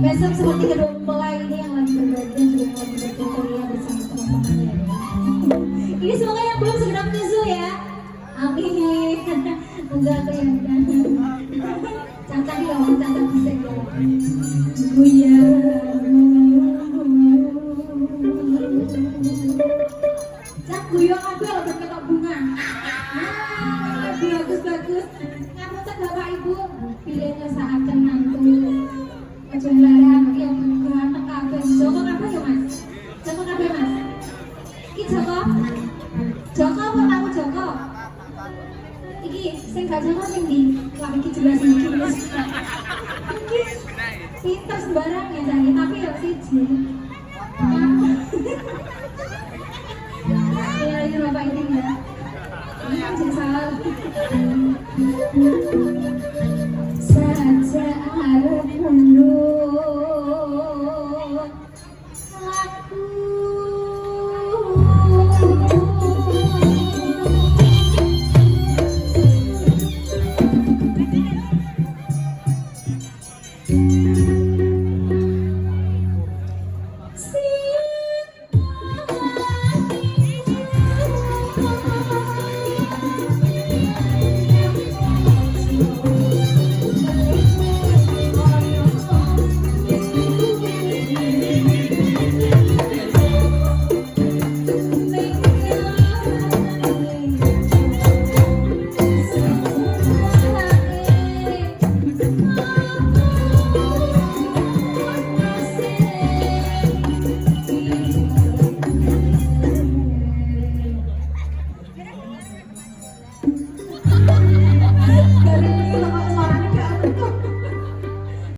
Besok seperti kedua mempelai ini yang lagi berbahagia juga yang lagi berfoya bersama teman-temannya. Ini semoga yang belum segera menyusul ya. Amin. Enggak tuh yang cantik ya, cantik bisa ya. Buya. Cak guyon aku yang berketok bunga. Bagus. Ngapunten Bapak Ibu, pilihnya saat nantu. Jumlah yang ganteng kabeh. Joko kabeh ya Mas? Joko kabeh Mas? Iki Joko? Joko apa tamu Joko? Iki sing gak Joko sing di. Wah iki jelas iki wis. Iki pinter sembarang ya Dani, tapi ya siji. Ya ini Bapak ini ya. Ini kan salah.